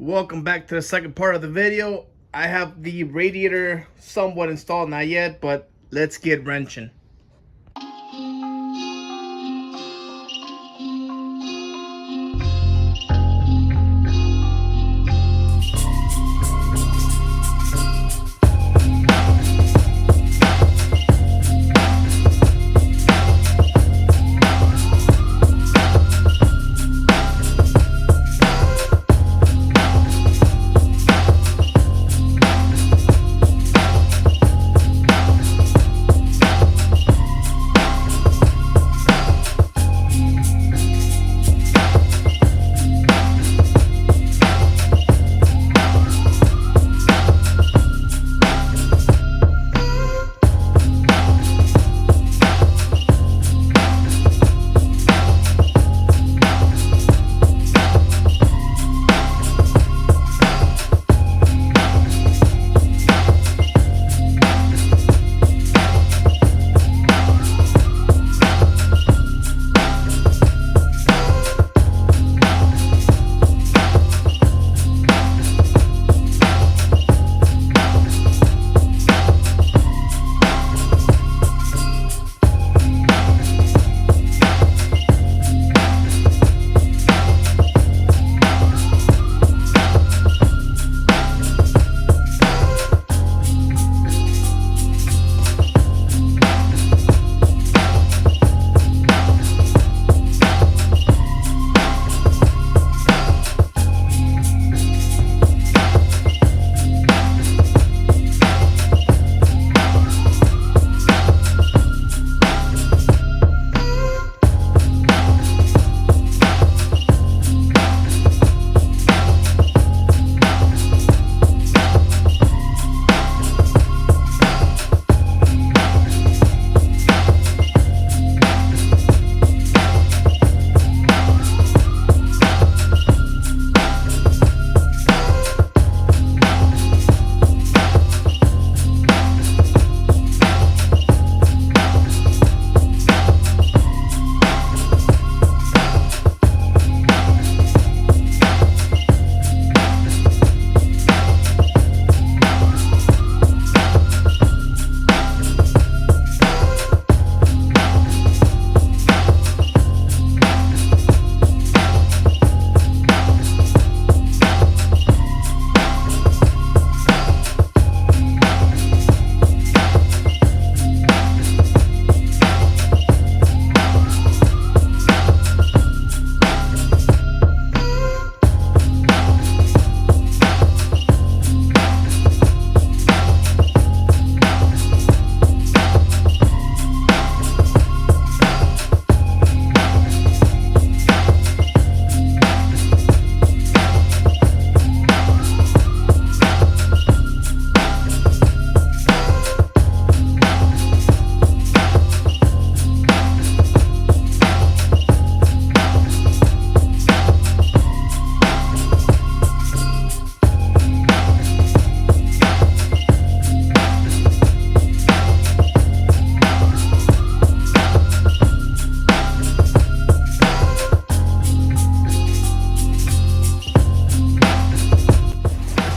Welcome back to the second part of the video. I have the radiator somewhat installed, not yet, but let's get wrenching.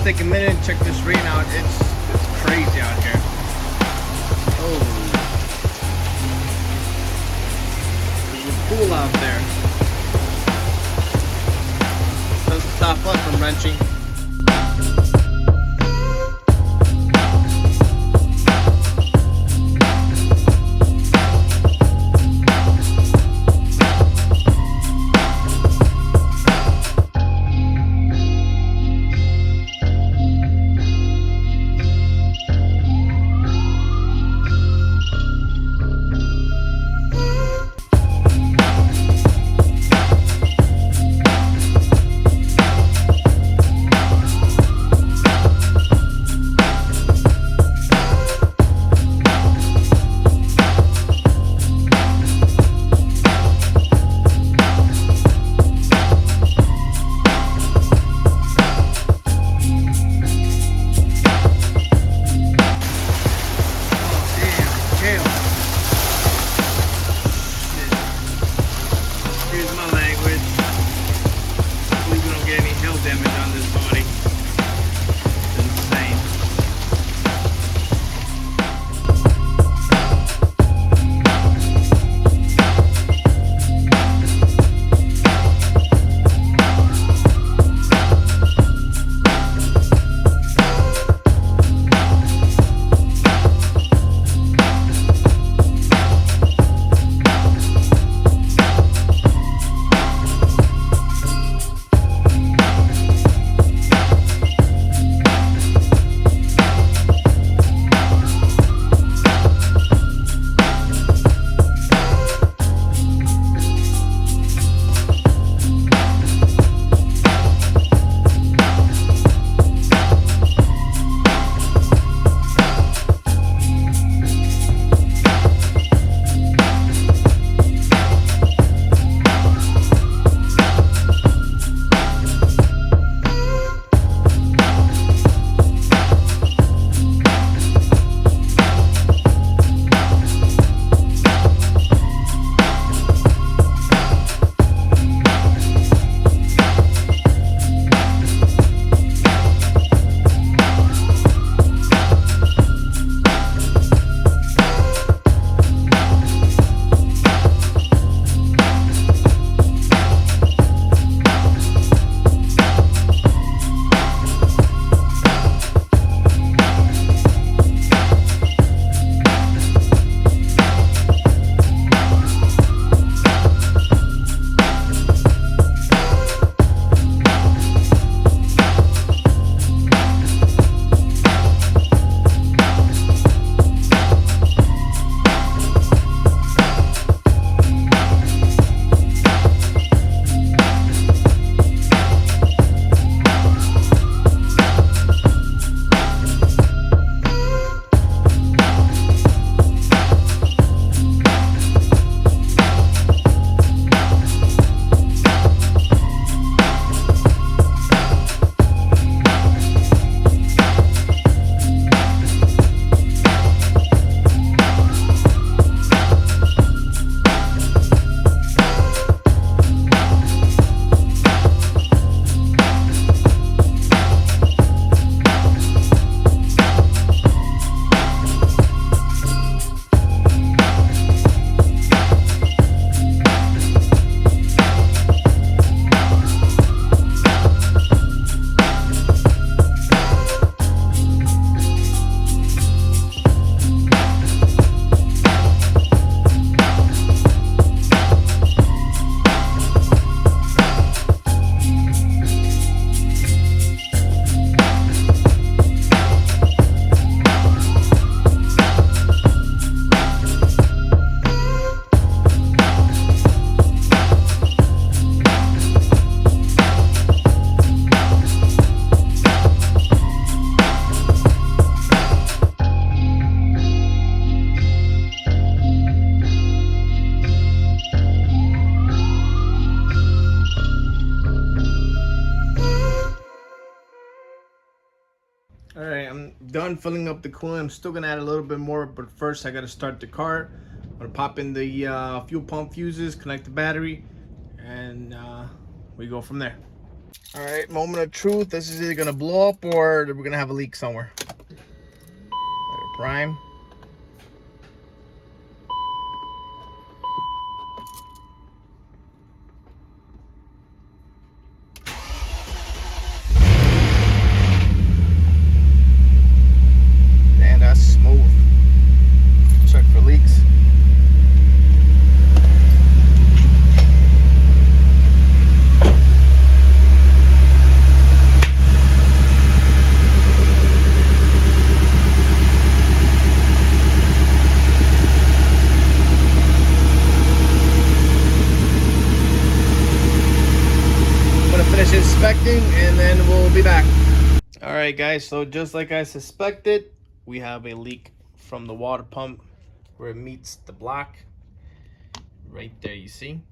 Take a minute and check this rain out. It's crazy out here. Oh, it's cool out there. Doesn't stop us from wrenching. All right, I'm done filling up the coolant. I'm still gonna add a little bit more, but first I gotta start the car. I'm gonna pop in the fuel pump fuses, connect the battery, and we go from there. All right, moment of truth. This is either gonna blow up or we're gonna have a leak somewhere. Let it prime. And that's smooth. Check for leaks. Finish inspecting and then we'll be back. All right guys, so just like I suspected, we have a leak from the water pump where it meets the block. Right there, you see?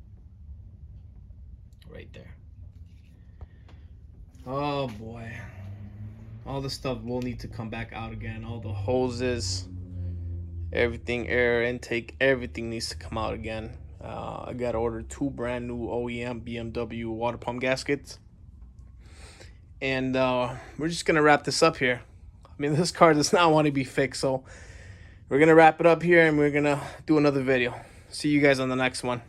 Right there. Oh boy. All the stuff will need to come back out again. All the hoses, everything, air intake, everything needs to come out again. I gotta order 2 brand new OEM BMW water pump gaskets. And we're just gonna wrap this up here. I mean, this car does not want to be fixed, so we're gonna wrap it up here and we're gonna do another video. See you guys on the next one.